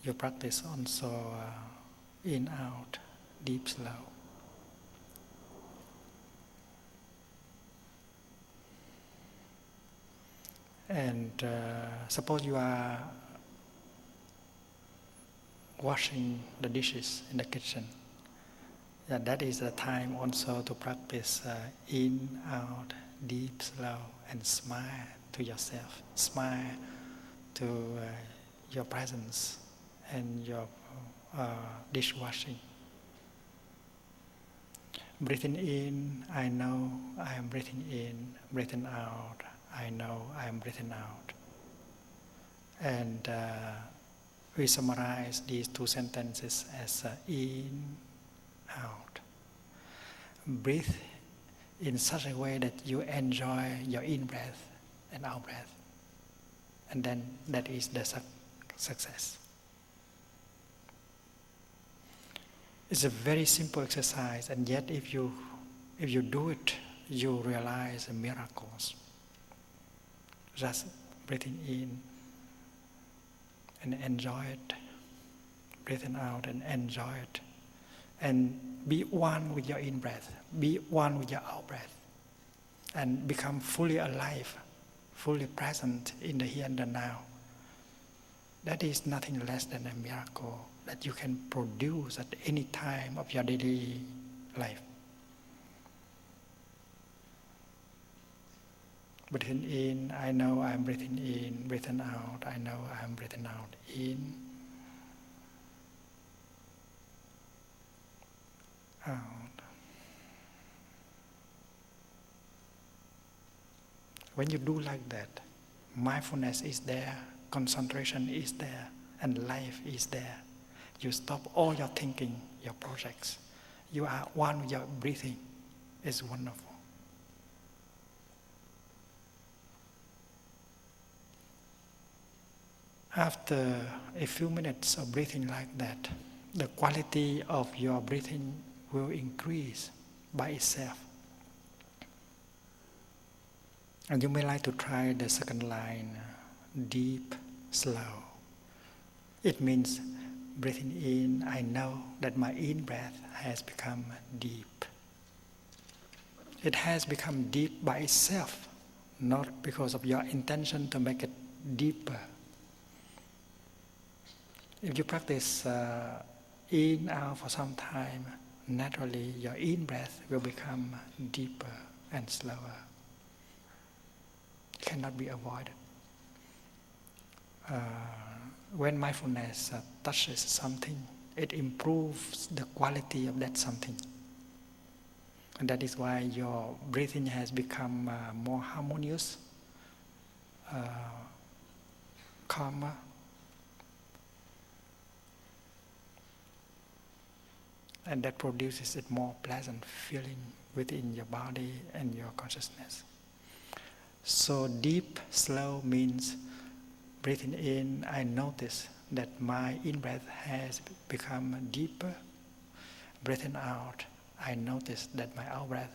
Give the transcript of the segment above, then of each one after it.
you practice also in, out, deep, slow. And suppose you are washing the dishes in the kitchen. Yeah, that is the time also to practice in, out, deep, slow, and smile to yourself. Smile to your presence and your dishwashing. Breathing in, I know I am breathing in. Breathing out, I know I am breathing out. And we summarize these two sentences as in, out. Breathe in such a way that you enjoy your in breath and out breath. And then that is the success. It's a very simple exercise, and yet if you do it, you realize miracles. Just breathing in and enjoy it, breathing out and enjoy it, and be one with your in breath, be one with your out breath, and become fully alive, fully present in the here and the now. That is nothing less than a miracle that you can produce at any time of your daily life. Breathing in, I know I am breathing in. Breathing out, I know I am breathing out. In, out. When you do like that, mindfulness is there, concentration is there, and life is there. You stop all your thinking, your projects. You are one with your breathing. It's wonderful. After a few minutes of breathing like that, the quality of your breathing will increase by itself. And you may like to try the second line, deep, slow. It means breathing in, I know that my in-breath has become deep. It has become deep by itself, not because of your intention to make it deeper. If you practice in, out for some time, naturally your in-breath will become deeper and slower. It cannot be avoided. When mindfulness touches something, it improves the quality of that something. And that is why your breathing has become more harmonious, calmer. And that produces a more pleasant feeling within your body and your consciousness. So deep, slow means breathing in, I notice that my in-breath has become deeper. Breathing out, I notice that my out-breath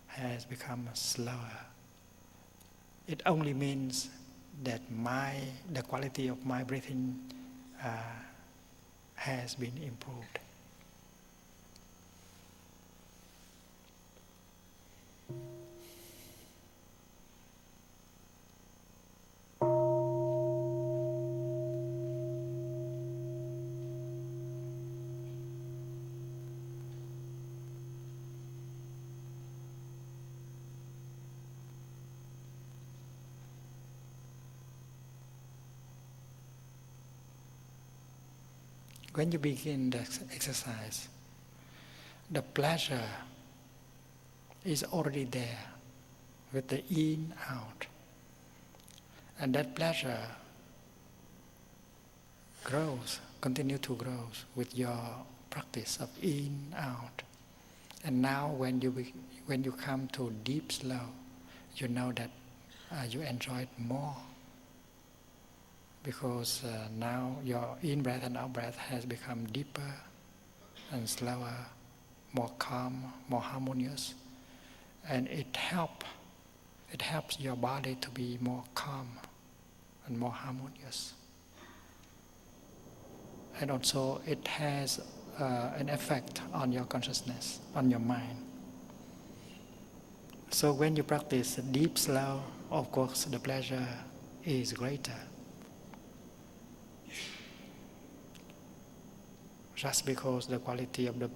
has become slower. It only means that the quality of my breathing has been improved. When you begin the exercise, the pleasure is already there with the in, out. And that pleasure grows, continue to grow with your practice of in, out. And now when you come to deep, slow, you know that you enjoy it more. Because now your in-breath and out-breath has become deeper and slower, more calm, more harmonious. And it helps your body to be more calm and more harmonious. and also it has an effect on your consciousness, on your mind. So when you practice deep slow, of course the pleasure is greater. Just because the quality of the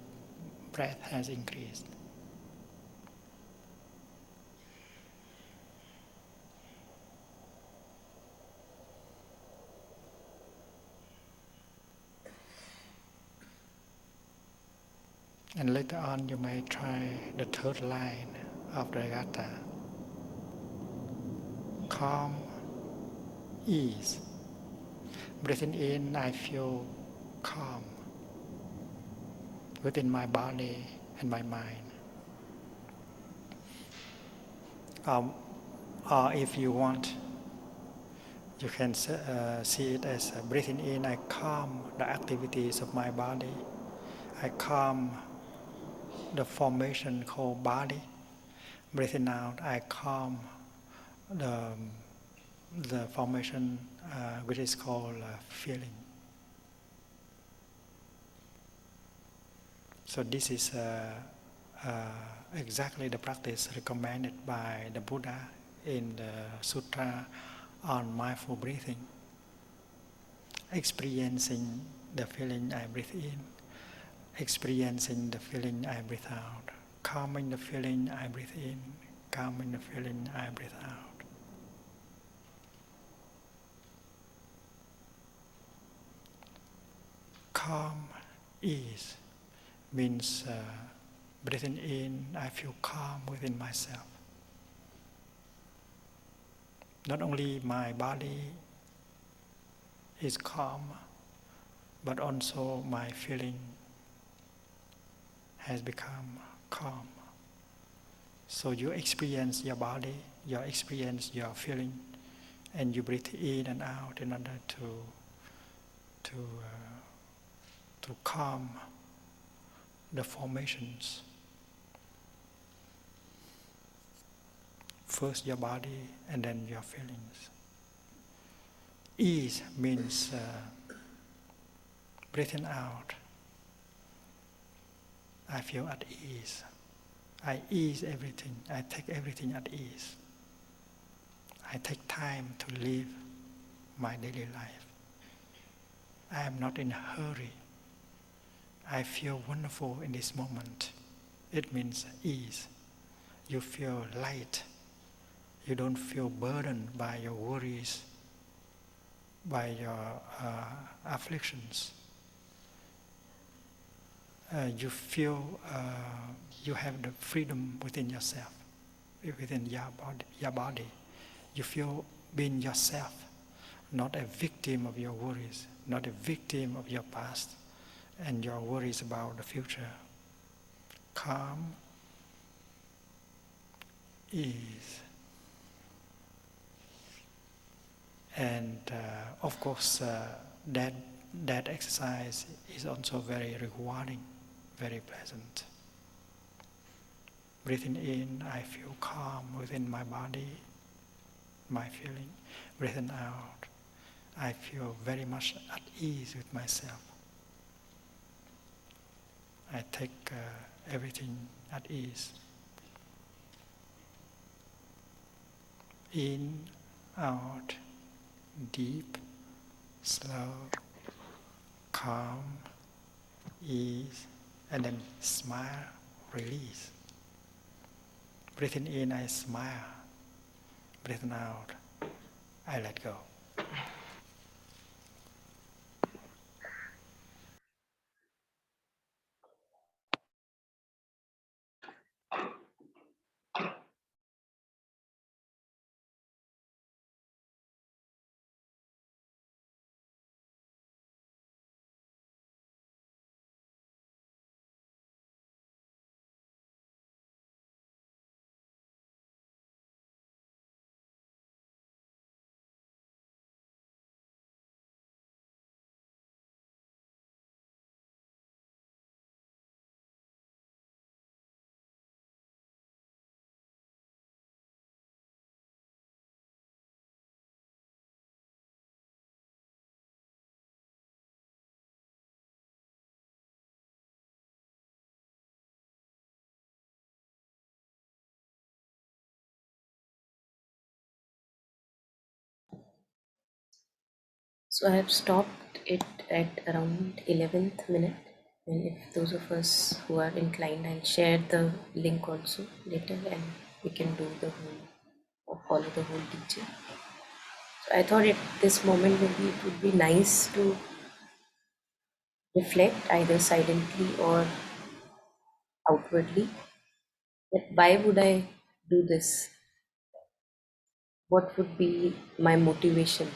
breath has increased. And later on you may try the third line of the gatha. Calm, ease. Breathing in, I feel calm within my body and my mind. Or if you want, you can see it as breathing in, I calm the activities of my body. I calm the formation called body. Breathing out, I calm the formation which is called feeling. So this is exactly the practice recommended by the Buddha in the Sutra on mindful breathing. Experiencing the feeling I breathe in, experiencing the feeling I breathe out, calming the feeling I breathe in, calming the feeling I breathe out. Calm, ease means breathing in, I feel calm within myself. Not only my body is calm, but also my feeling has become calm. So you experience your body, you experience your feeling, and you breathe in and out in order to calm the formations. First your body and then your feelings. Ease means breathing out. I feel at ease. I ease everything. I take everything at ease. I take time to live my daily life. I am not in a hurry. I feel wonderful in this moment. It means ease. You feel light. You don't feel burdened by your worries, by your afflictions. You feel you have the freedom within yourself, within your body. You feel being yourself, not a victim of your worries, not a victim of your past and your worries about the future. Calm, ease. And of course, that exercise is also very rewarding, very pleasant. Breathing in, I feel calm within my body, my feeling. Breathing out, I feel very much at ease with myself. I take everything at ease. In, out, deep, slow, calm, ease, and then smile, release. Breathing in, I smile. Breathing out, I let go. So I have stopped it at around 11th minute. And if those of us who are inclined, I'll share the link also later and we can do the whole or follow the whole teaching. So I thought at this moment maybe it would be nice to reflect either silently or outwardly that why would I do this? What would be my motivation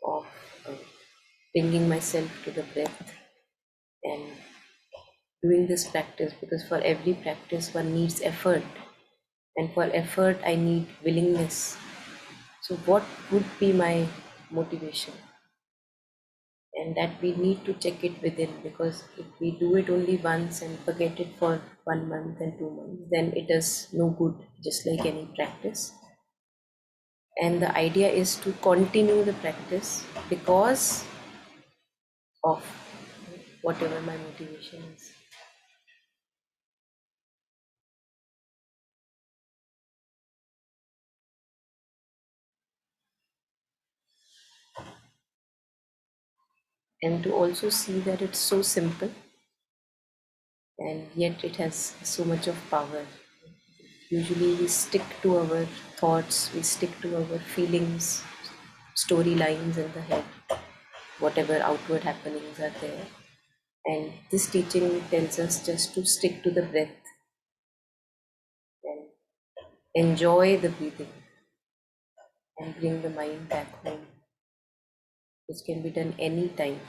of uh, bringing myself to the breath and doing this practice? Because for every practice one needs effort, and for effort I need willingness. So what would be my motivation? And that we need to check it within, because if we do it only once and forget it for 1 month and 2 months, then it does no good, just like any practice. And the idea is to continue the practice because of whatever my motivation is. And to also see that it's so simple and yet it has so much of power. Usually we stick to our thoughts, we stick to our feelings, storylines in the head, whatever outward happenings are there. And this teaching tells us just to stick to the breath and enjoy the breathing and bring the mind back home, which can be done anytime.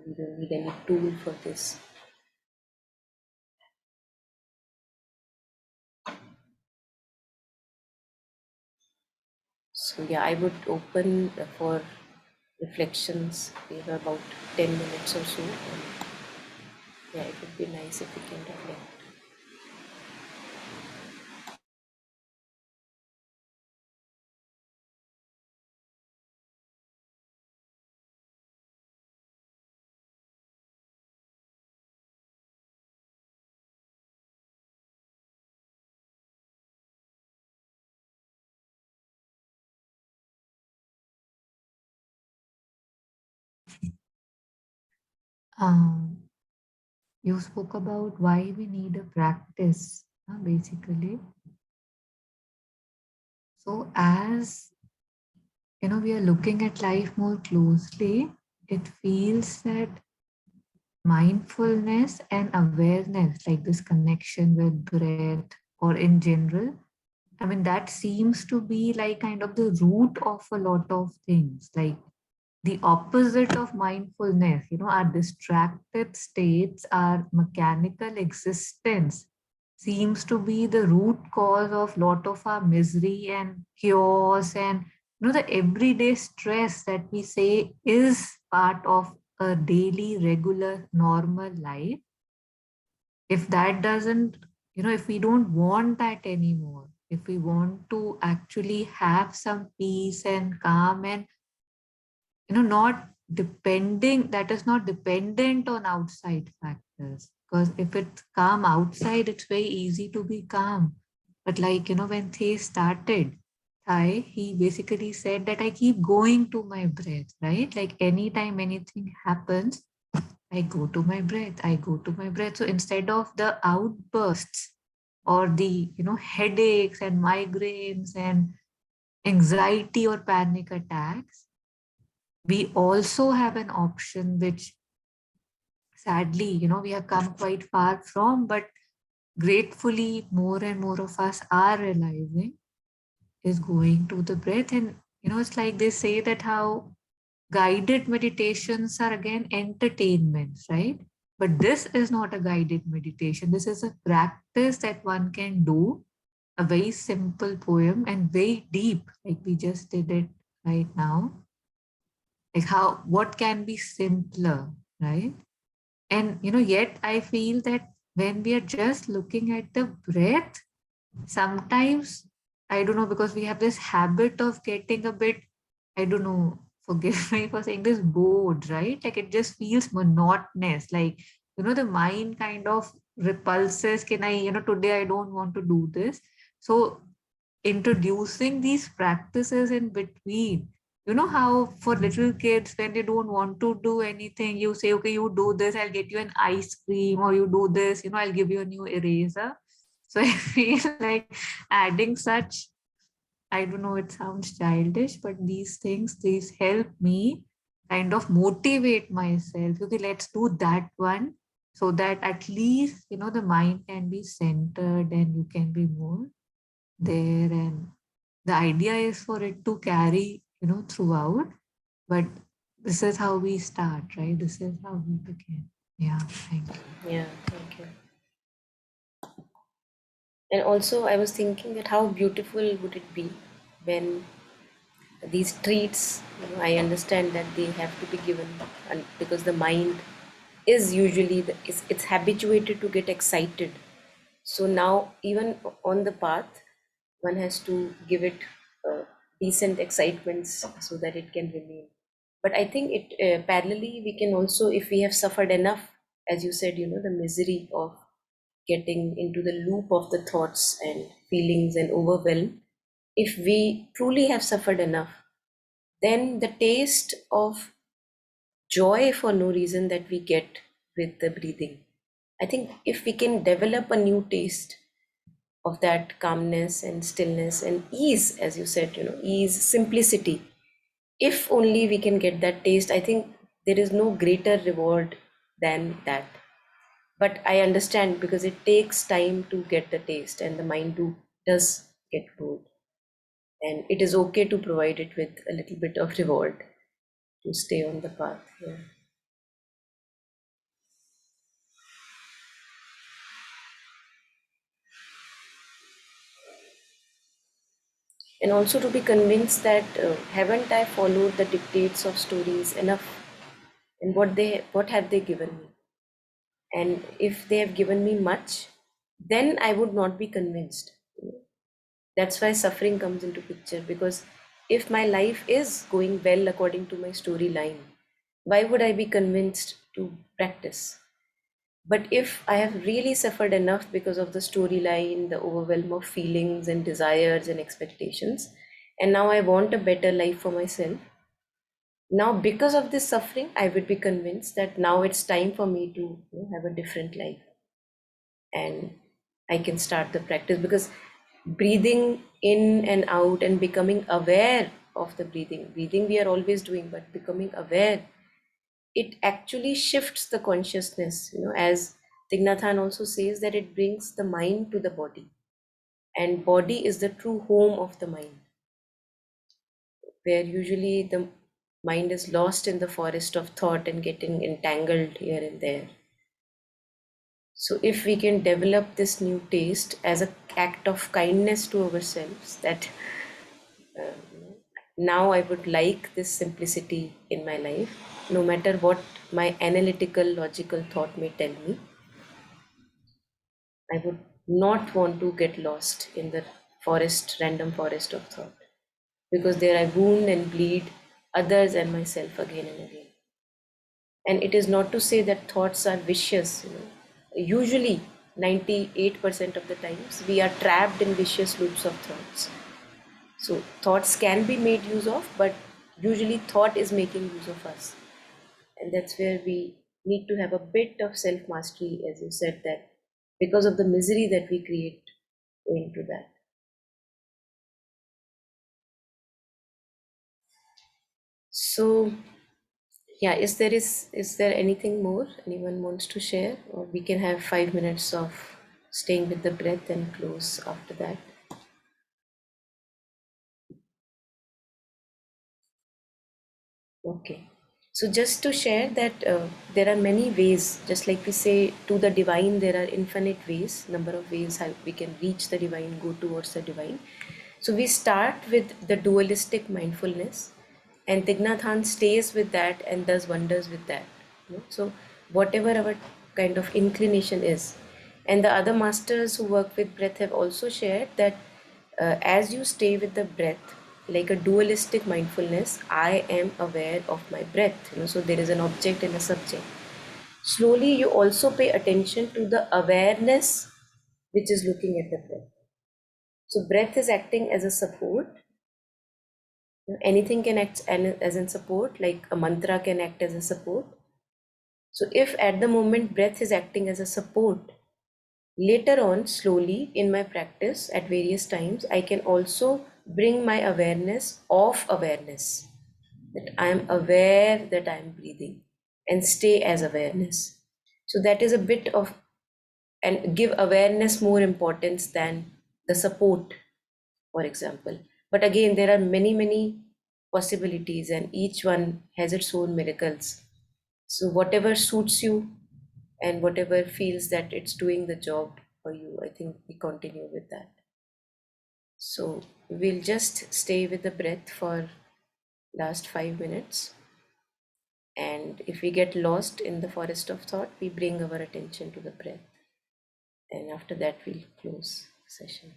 We don't need any tool for this. So yeah, I would open for reflections. We have about 10 minutes or so. And yeah, it would be nice if we can reflect. Um, you spoke about why we need a practice, basically. So, as we are looking at life more closely, it feels that mindfulness and awareness, like this connection with breath or in general, I mean, that seems to be like kind of the root of a lot of things. Like the opposite of mindfulness, our distracted states, our mechanical existence seems to be the root cause of lot of our misery and chaos and the everyday stress that we say is part of a daily regular normal life. If that doesn't, if we don't want that anymore, if we want to actually have some peace and calm and not depending, that is not dependent on outside factors, because if it's calm outside it's very easy to be calm. But like when Thay started Thai, he basically said that I keep going to my breath, right? Like anytime anything happens, I go to my breath, I go to my breath. So instead of the outbursts or the headaches and migraines and anxiety or panic attacks, we also have an option which sadly we have come quite far from, but gratefully more and more of us are realizing, is going to the breath. And it's like they say that how guided meditations are again entertainments, right? But this is not a guided meditation, this is a practice that one can do, a very simple poem and very deep, like we just did it right now. Like how, what can be simpler, right? And yet I feel that when we are just looking at the breath, sometimes, I don't know, because we have this habit of getting a bit, I don't know, forgive me for saying this, bored, right? Like it just feels monotonous. Like, the mind kind of repulses, can I, today I don't want to do this. So introducing these practices in between, you know how for little kids, when they don't want to do anything, you say, okay, you do this, I'll get you an ice cream, or you do this, I'll give you a new eraser. So I feel like adding such, I don't know, it sounds childish, but these things, these help me kind of motivate myself. Okay, let's do that one, so that at least, the mind can be centered and you can be more there. And the idea is for it to carry, throughout. But this is how we start, right? This is how we begin. Yeah, thank you. Yeah, thank you. And also, I was thinking that how beautiful would it be when these treats, I understand that they have to be given, and because the mind is usually it's habituated to get excited. So now, even on the path, one has to give it decent excitements so that it can remain. But I think it parallelly we can also, if we have suffered enough, as you said, the misery of getting into the loop of the thoughts and feelings and overwhelm, if we truly have suffered enough, then the taste of joy for no reason that we get with the breathing, I think if we can develop a new taste of that calmness and stillness and ease, as you said, ease, simplicity, if only we can get that taste, I think there is no greater reward than that. But I understand because it takes time to get the taste, and the mind does get bored, and it is okay to provide it with a little bit of reward to stay on the path. Yeah. And also to be convinced that haven't I followed the dictates of stories enough, and what have they given me, and if they have given me much, then I would not be convinced. That's why suffering comes into picture, because if my life is going well according to my storyline, why would I be convinced to practice? But if I have really suffered enough because of the storyline, the overwhelm of feelings and desires and expectations, and now I want a better life for myself, now because of this suffering, I would be convinced that now it's time for me to have a different life, and I can start the practice, because breathing in and out and becoming aware of the breathing we are always doing, but becoming aware, it actually shifts the consciousness, as Thich Nhat Hanh also says, that it brings the mind to the body, and body is the true home of the mind, where usually the mind is lost in the forest of thought and getting entangled here and there. So if we can develop this new taste as an act of kindness to ourselves, that now I would like this simplicity in my life, no matter what my analytical, logical thought may tell me, I would not want to get lost in the random forest of thought, because there I wound and bleed others and myself again and again. And it is not to say that thoughts are vicious. Usually, 98% of the times, we are trapped in vicious loops of thoughts. So, thoughts can be made use of, but usually, thought is making use of us. And that's where we need to have a bit of self mastery, as you said, that because of the misery that we create going to that. So, yeah, is there anything more anyone wants to share, or we can have 5 minutes of staying with the breath and close after that? Okay. So just to share that there are many ways, just like we say to the divine, there are infinite ways, number of ways how we can reach the divine, go towards the divine. So we start with the dualistic mindfulness, and Thich Nhat Hanh stays with that and does wonders with that. So whatever our kind of inclination is, and the other masters who work with breath have also shared that as you stay with the breath, like a dualistic mindfulness, I am aware of my breath. So there is an object and a subject. Slowly, you also pay attention to the awareness which is looking at the breath. So breath is acting as a support, Anything can act as in support, like a mantra can act as a support. So if at the moment breath is acting as a support, later on, slowly in my practice at various times, I can also bring my awareness of awareness, that I am aware that I am breathing, and stay as awareness. So that is a bit of, and give awareness more importance than the support, for example. But again, there are many, many possibilities, and each one has its own miracles. So, whatever suits you and whatever feels that it's doing the job for you, I think we continue with that. So, we'll just stay with the breath for last 5 minutes. And if we get lost in the forest of thought, we bring our attention to the breath. And after that, we'll close the session.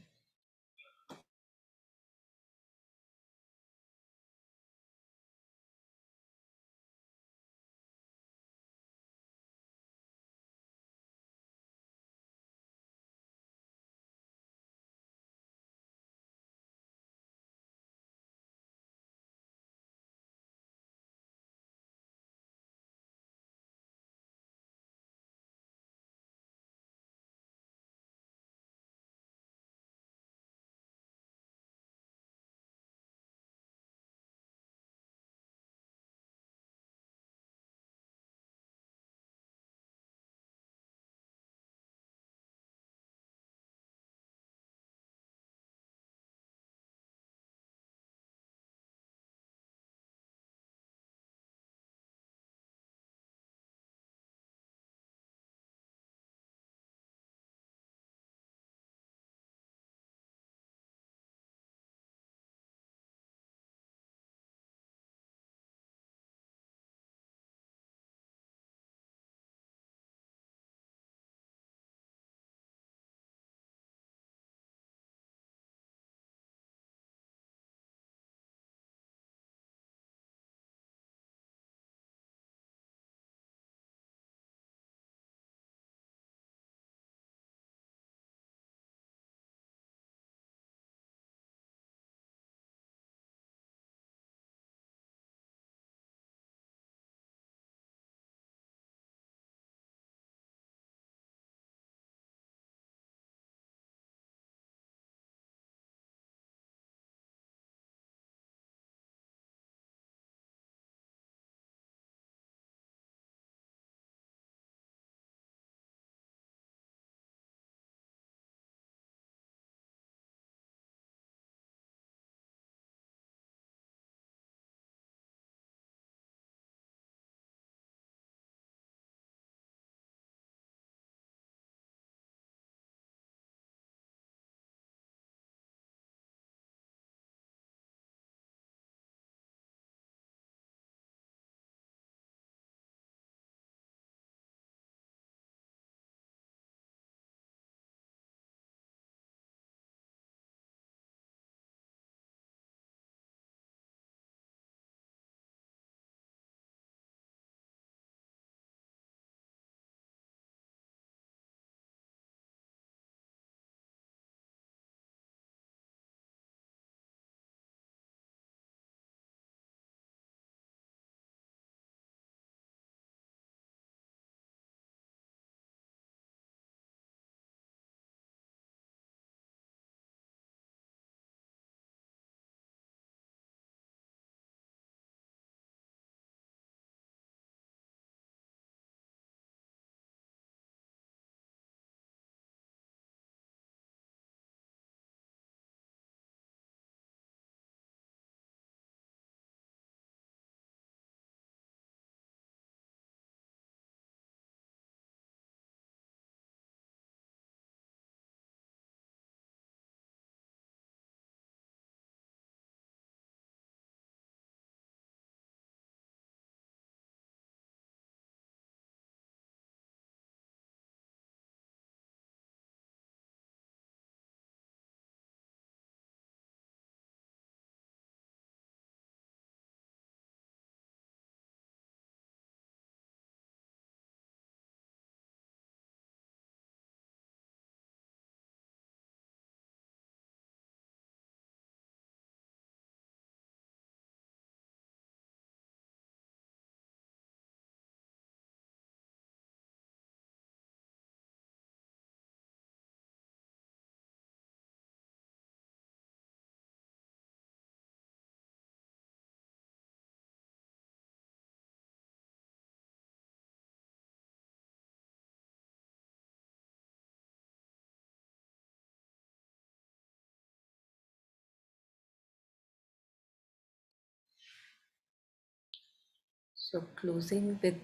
So closing with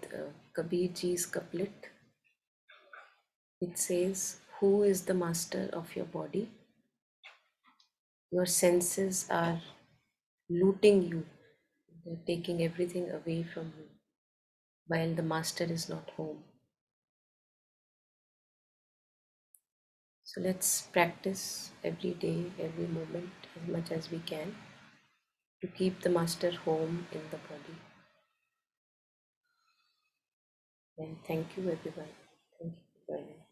Kabir ji's couplet, it says, "Who is the master of your body? Your senses are looting you, they're taking everything away from you, while the master is not home." So let's practice every day, every moment, as much as we can, to keep the master home in the body. And thank you, everyone. Thank you for joining.